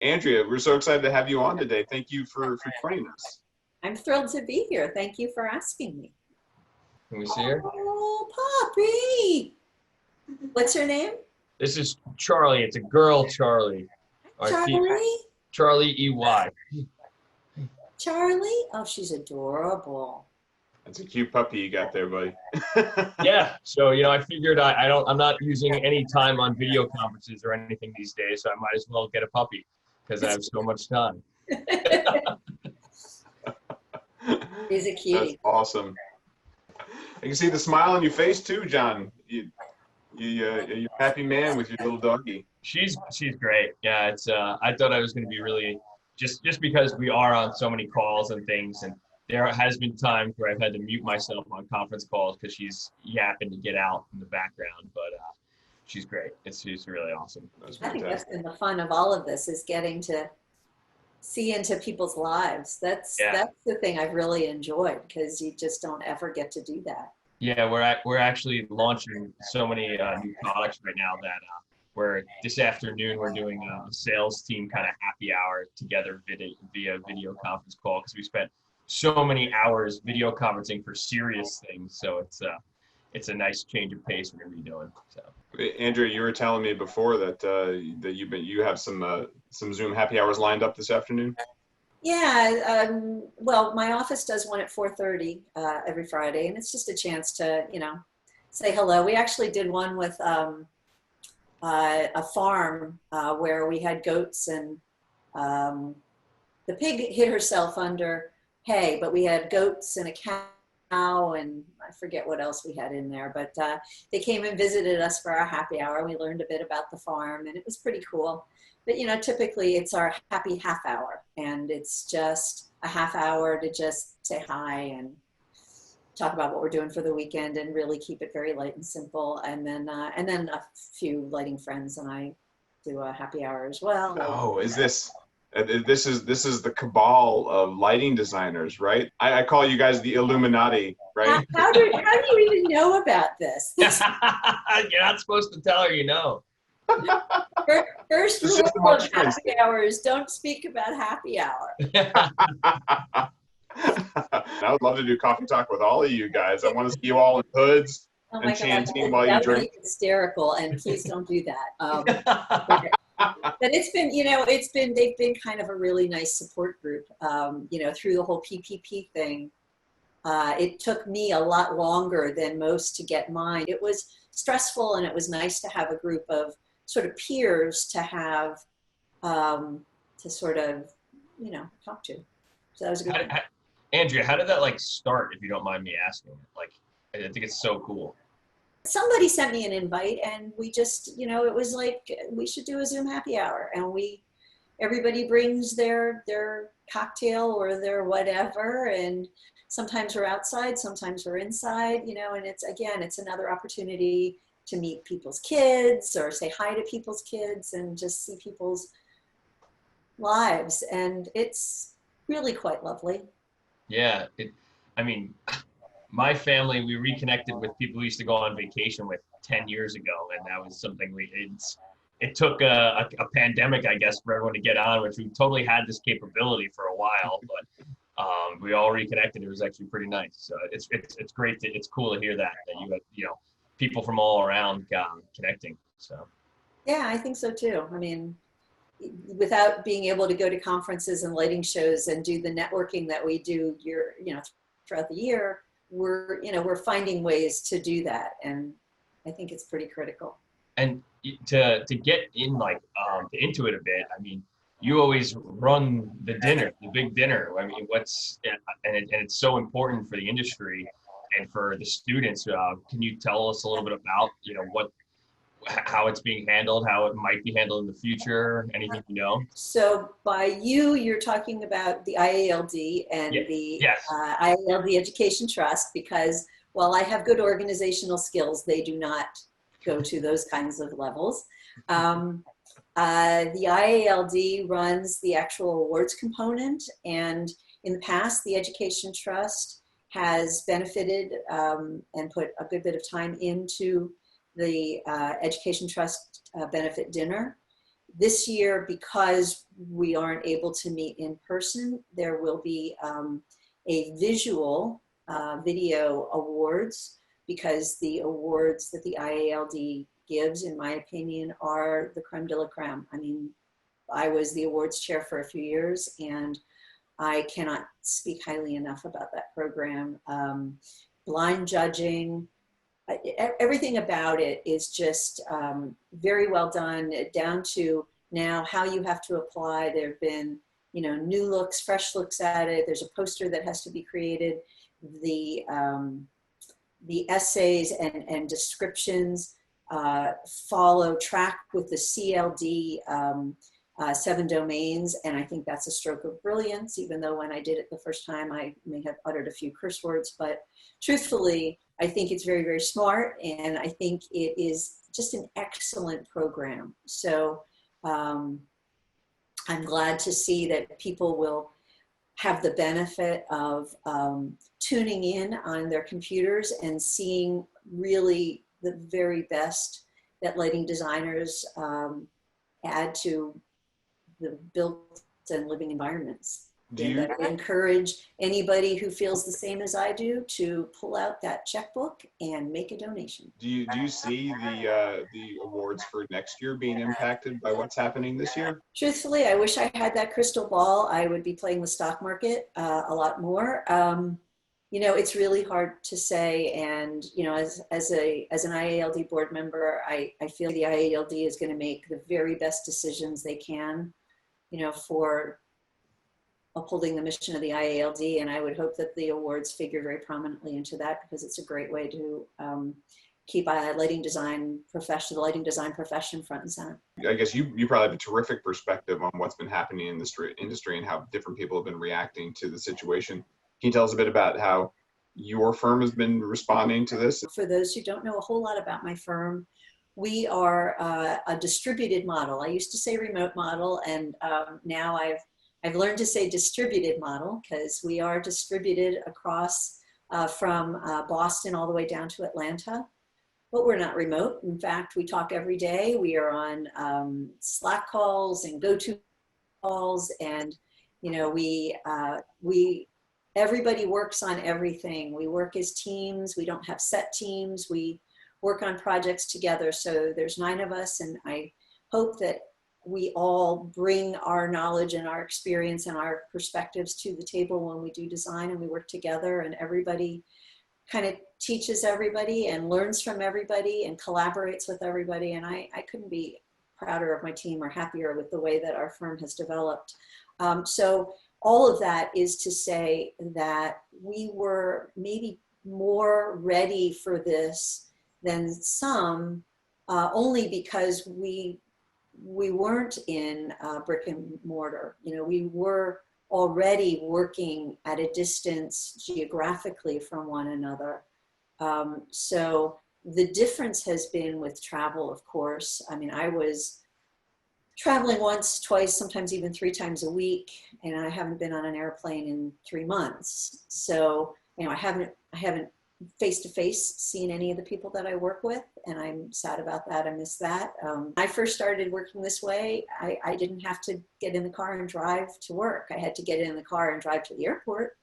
Andrea, we're so excited to have you on today. Thank you for joining us. I'm thrilled to be here. Thank you for asking me. Can we see her? Oh, Poppy! What's her name? This is Charlie. It's a girl, Charlie. Charlie? Charlie EY. Charlie? Oh, she's adorable. That's a cute puppy you got there, buddy. Yeah. So, I figured I'm not using any time on video conferences or anything these days, so I might as well get a puppy because I have so much time. He's a cutie. That's awesome. I can see the smile on your face too, John. You're a happy man with your little doggy. She's great. Yeah, it's I thought I was going to be really just because we are on so many calls and things, and there has been times where I've had to mute myself on conference calls because she's yapping to get out in the background, but she's great. She's really awesome. I think that's been the fun of all of this, is getting to see into people's lives. That's the thing I've really enjoyed, because you just don't ever get to do that. Yeah, we're actually launching so many new products right now that where this afternoon we're doing a sales team kind of happy hour together via video conference call, because we spent so many hours video conferencing for serious things. So it's a nice change of pace we're gonna be doing. So, Andrea, you were telling me before that that you have some Zoom happy hours lined up this afternoon. Yeah, well, my office does one at 4:30 every Friday, and it's just a chance to, say hello. We actually did one with a farm where we had goats, and the pig hit herself under hay, but we had goats and a cow, and I forget what else we had in there, but they came and visited us for our happy hour. We learned a bit about the farm, and it was pretty cool. But, typically it's our happy half hour, and it's just a half hour to just say hi and talk about what we're doing for the weekend, and really keep it very light and simple. And then a few lighting friends and I do a happy hour as well. Oh, this is the cabal of lighting designers, right? I call you guys the Illuminati, right? How do you even know about this? You're not supposed to tell her, First rule of happy hours: don't speak about happy hour. I would love to do coffee talk with all of you guys. I want to see you all in hoods and chanting while you drink. That would be hysterical, and please don't do that. But they've been kind of a really nice support group. Through the whole PPP thing, it took me a lot longer than most to get mine. It was stressful, and it was nice to have a group of sort of peers to have to sort of talk to. So that was a good thing. Andrea, how did that start, if you don't mind me asking? I think it's so cool. Somebody sent me an invite, and we just, it was like, we should do a Zoom happy hour, and everybody brings their cocktail or their whatever, and sometimes we're outside, sometimes we're inside, and it's another opportunity to meet people's kids or say hi to people's kids and just see people's lives, and it's really quite lovely. Yeah, my family, we reconnected with people we used to go on vacation with 10 years ago, and that was something it took a pandemic, I guess, for everyone to get on, which we totally had this capability for a while, but we all reconnected. It was actually pretty nice. So it's great. It's cool to hear that you have, people from all around connecting. So yeah, I think so too. Without being able to go to conferences and lighting shows and do the networking that we do throughout the year, we're finding ways to do that, and I think it's pretty critical. And to get in into it a bit, you always run the dinner, the big dinner. And it's so important for the industry and for the students. Can you tell us a little bit about how it's being handled, how it might be handled in the future, anything you know? So by you're talking about the IALD and the IALD Education Trust, because while I have good organizational skills, they do not go to those kinds of levels. The IALD runs the actual awards component, and in the past, the Education Trust has benefited and put a good bit of time into the Education Trust benefit dinner. This year, because we aren't able to meet in person, there will be a visual video awards, because the awards that the IALD gives, in my opinion, are the creme de la creme. I mean, I was the awards chair for a few years, and I cannot speak highly enough about that program. Blind judging, everything about it is just very well done, down to now how you have to apply. There have been, you know, new looks, fresh looks at it. There's a poster that has to be created. The essays and descriptions follow track with the CLD 7 domains, and I think that's a stroke of brilliance, even though when I did it the first time I may have uttered a few curse words, but truthfully I think it's very, very smart, and I think it is just an excellent program. So I'm glad to see that people will have the benefit of tuning in on their computers and seeing really the very best that lighting designers add to the built and living environments. And I encourage anybody who feels the same as I do to pull out that checkbook and make a donation. Do you see the awards for next year being impacted by what's happening this year? Truthfully, I wish I had that crystal ball. I would be playing the stock market a lot more. You know, it's really hard to say. And, you know, as an IALD board member, I feel the IALD is going to make the very best decisions they can, you know, for upholding the mission of the IALD. And I would hope that the awards figure very prominently into that, because it's a great way to keep the lighting design profession front and center. I guess you probably have a terrific perspective on what's been happening in this industry and how different people have been reacting to the situation. Can you tell us a bit about how your firm has been responding to this? For those who don't know a whole lot about my firm, we are a distributed model. I used to say remote model, and now I've learned to say distributed model, because we are distributed across from Boston all the way down to Atlanta. But we're not remote. In fact, we talk every day. We are on Slack calls and go-to calls, and you know, everybody works on everything. We work as teams. We don't have set teams. We work on projects together. So there's 9 of us, and I hope that we all bring our knowledge and our experience and our perspectives to the table when we do design, and we work together, and everybody kind of teaches everybody and learns from everybody and collaborates with everybody. And I couldn't be prouder of my team or happier with the way that our firm has developed. So all of that is to say that we were maybe more ready for this than some, only because we weren't in brick and mortar. You know, we were already working at a distance geographically from one another. So the difference has been with travel, of course. I mean, I was traveling once, twice, sometimes even 3 times a week, and I haven't been on an airplane in 3 months. So, you know, I haven't face-to-face seen any of the people that I work with, and I'm sad about that. I miss that. When I first started working this way, I didn't have to get in the car and drive to work. I had to get in the car and drive to the airport.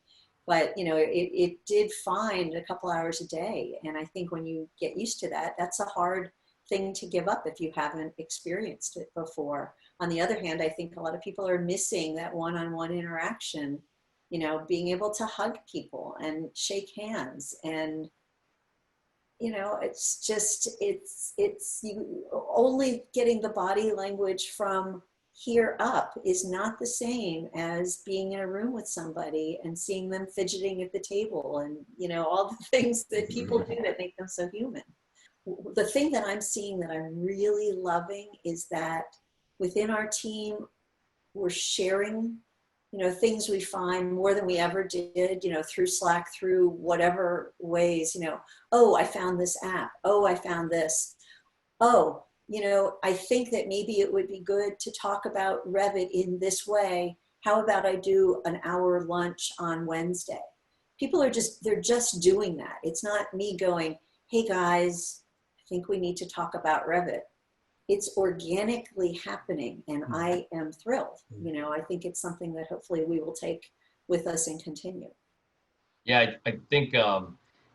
But, you know, it did find a couple hours a day. And I think when you get used to that, that's a hard thing to give up if you haven't experienced it before. On the other hand, I think a lot of people are missing that one-on-one interaction, you know, being able to hug people and shake hands. And, you know, it's just, it's you only getting the body language from here up is not the same as being in a room with somebody and seeing them fidgeting at the table and, you know, all the things that people do that make them so human. The thing that I'm seeing that I'm really loving is that within our team, we're sharing, you know, things we find more than we ever did, you know, through Slack, through whatever ways, you know, oh, I found this app. Oh, I found this. Oh, you know, I think that maybe it would be good to talk about Revit in this way. How about I do an hour lunch on Wednesday? People are they're just doing that. It's not me going, hey guys, I think we need to talk about Revit. it's organically happening, and I am thrilled. You know, I think it's something that hopefully we will take with us and continue. Yeah, I think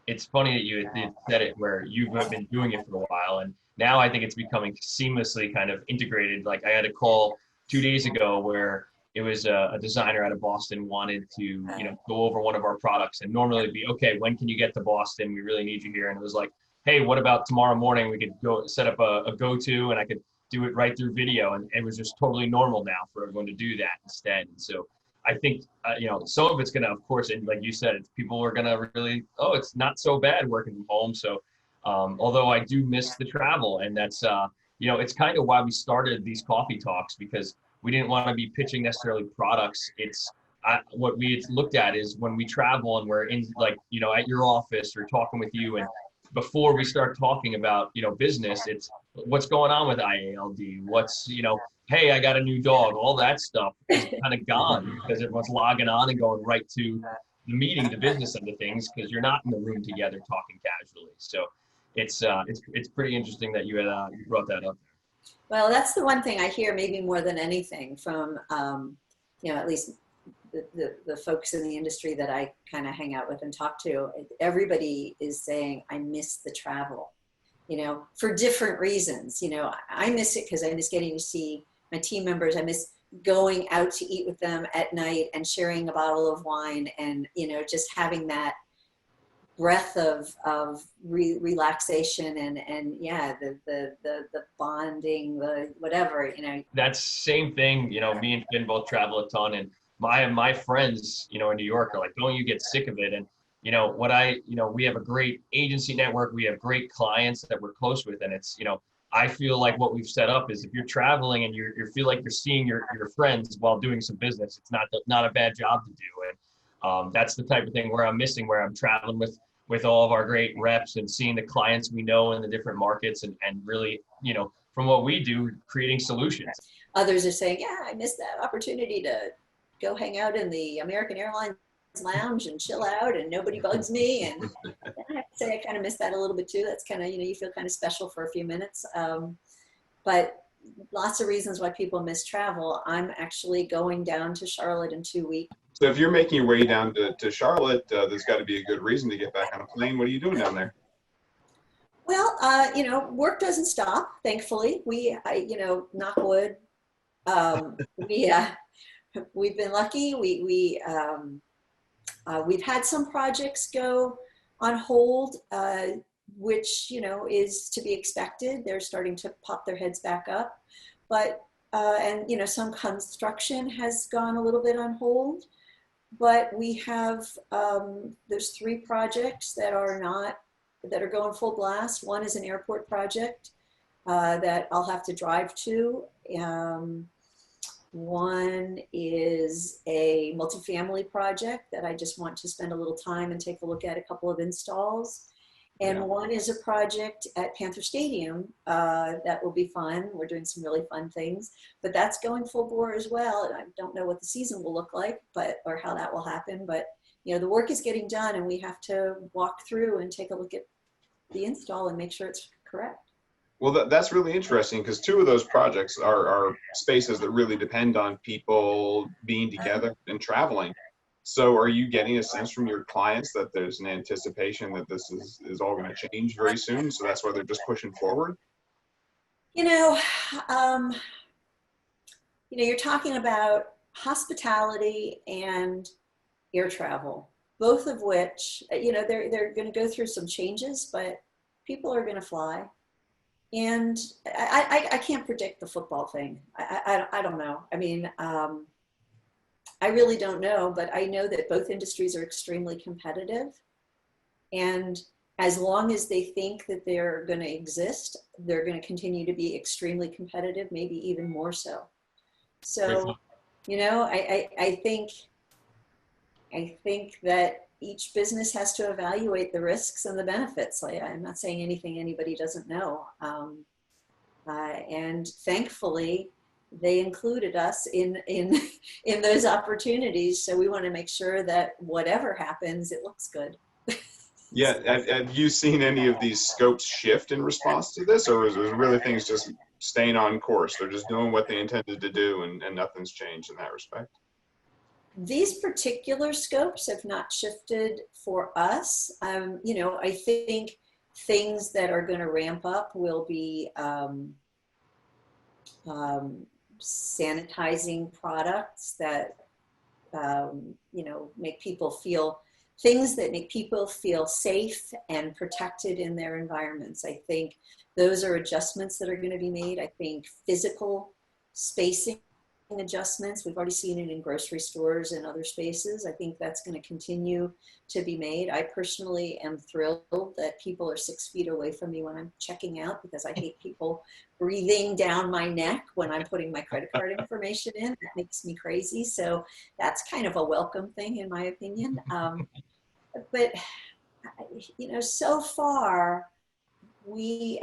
it's funny that you had said it where you've been doing it for a while, and now I think it's becoming seamlessly kind of integrated. Like I had a call 2 days ago where it was a designer out of Boston wanted to, go over one of our products, and normally it'd be, okay, when can you get to Boston? We really need you here. And it was like, hey, what about tomorrow morning? We could go set up a go-to, and I could do it right through video. And it was just totally normal now for everyone to do that instead. And so I think, some of it's going to, of course, and like you said, people are going to really, it's not so bad working from home. So although I do miss the travel, and that's, it's kind of why we started these coffee talks, because we didn't want to be pitching necessarily products. It's what we had looked at is when we travel and we're in, like, at your office or talking with you, and before we start talking about, business, it's what's going on with IALD, what's, hey, I got a new dog, all that stuff is kind of gone because everyone's logging on and going right to the meeting, the business end of things, because you're not in the room together talking casually. So it's pretty interesting that you brought that up. Well, that's the one thing I hear maybe more than anything from, at least the folks in the industry that I kind of hang out with and talk to. Everybody is saying, I miss the travel, for different reasons. I miss it because I miss getting to see my team members. I miss going out to eat with them at night and sharing a bottle of wine, and, just having that breath of relaxation and yeah, the bonding, the whatever, That's same thing. Me and Finn both travel a ton, and my friends, in New York are like, don't you get sick of it? And we have a great agency network. We have great clients that we're close with, and it's, I feel like what we've set up is if you're traveling and you feel like you're seeing your friends while doing some business, it's not a bad job to do. And that's the type of thing where I'm missing, where I'm traveling with all of our great reps and seeing the clients we know in the different markets, and really, from what we do, creating solutions. Others are saying, yeah, I missed that opportunity to go hang out in the American Airlines lounge and chill out and nobody bugs me. And I have to say, I kind of miss that a little bit too. That's kind of, you feel kind of special for a few minutes. But lots of reasons why people miss travel. I'm actually going down to Charlotte in 2 weeks. So if you're making your way down to Charlotte, there's got to be a good reason to get back on a plane. What are you doing down there? Well, work doesn't stop, thankfully. Knock wood. We've been lucky. We've had some projects go on hold, which, is to be expected. They're starting to pop their heads back up. But, some construction has gone a little bit on hold. But we have, there's 3 projects that are going full blast. One is an airport project that I'll have to drive to. One is a multifamily project that I just want to spend a little time and take a look at a couple of installs. And one is a project at Panther Stadium that will be fun. We're doing some really fun things, but that's going full bore as well. And I don't know what the season will look like, or how that will happen. But, the work is getting done, and we have to walk through and take a look at the install and make sure it's correct. Well, that's really interesting, because 2 of those projects are spaces that really depend on people being together and traveling. So are you getting a sense from your clients that there's an anticipation that this is all going to change very soon? So that's why they're just pushing forward? You're talking about hospitality and air travel, both of which, they're going to go through some changes, but people are going to fly. And I can't predict the football thing. I don't know. I mean, I really don't know, but I know that both industries are extremely competitive. And as long as they think that they're going to exist, they're going to continue to be extremely competitive, maybe even more so. So, I think that each business has to evaluate the risks and the benefits. I'm not saying anything anybody doesn't know. And thankfully, they included us in those opportunities. So we want to make sure that whatever happens, it looks good. Yeah, have you seen any of these scopes shift in response to this, or is really things just staying on course? They're just doing what they intended to do, and nothing's changed in that respect? These particular scopes have not shifted for us. You know, I think things that are going to ramp up will be sanitizing products that, you know, make people feel, things that make people feel safe and protected in their environments. I think those are adjustments that are going to be made. I think physical spacing adjustments, we've already seen it in grocery stores and other spaces. I think that's going to continue to be made. I personally am thrilled that people are 6 feet away from me when I'm checking out, because I hate people breathing down my neck when I'm putting my credit card information in. That makes me crazy. So that's kind of a welcome thing, in my opinion. But, you know, so far we've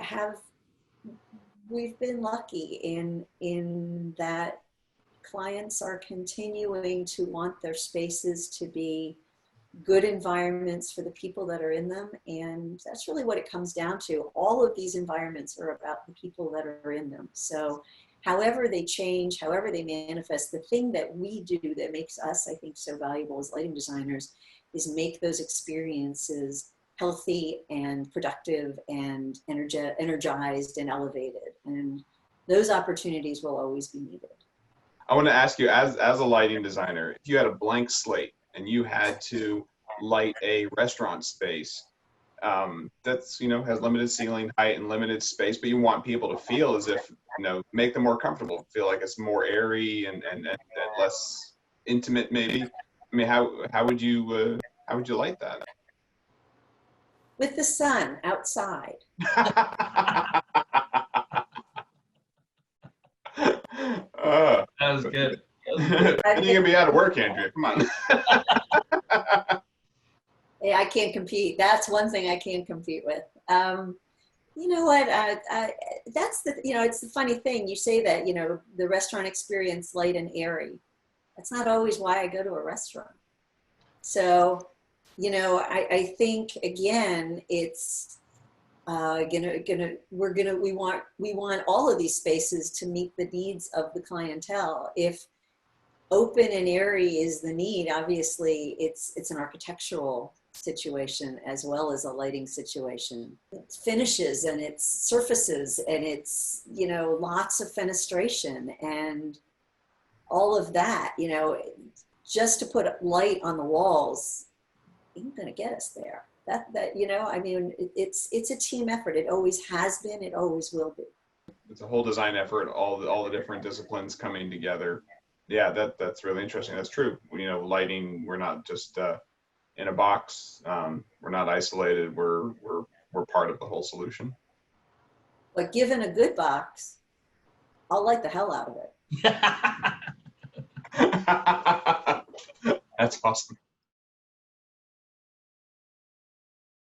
been lucky in that clients are continuing to want their spaces to be good environments for the people that are in them. And that's really what it comes down to. All of these environments are about the people that are in them. So however they change, however they manifest, the thing that we do that makes us, I think, so valuable as lighting designers is make those experiences healthy and productive and energized and elevated. And those opportunities will always be needed. I want to ask you, as a lighting designer, if you had a blank slate and you had to light a restaurant space that's, you know, has limited ceiling height and limited space, but you want people to feel as if, you know, make them more comfortable, feel like it's more airy and less intimate, maybe. I mean, how would you light that? With the sun outside. That was good. Then you're gonna be out of work, Andrea. Come on. Yeah, I can't compete. That's one thing I can't compete with. You know what? That's the, you know, it's the funny thing. You say that, you know, the restaurant experience light and airy. That's not always why I go to a restaurant. So, you know, I think again, it's we want all of these spaces to meet the needs of the clientele. If open and airy is the need, obviously it's an architectural situation as well as a lighting situation. It's finishes and it's surfaces and it's, you know, lots of fenestration and all of that, you know, just to put light on the walls ain't gonna get us there. That you know, I mean, it's a team effort. It always has been, it always will be. It's a whole design effort, all the different disciplines coming together. Yeah, that's really interesting. That's true. You know, lighting, we're not just in a box. We're not isolated. We're part of the whole solution. But given a good box, I'll light the hell out of it. That's awesome.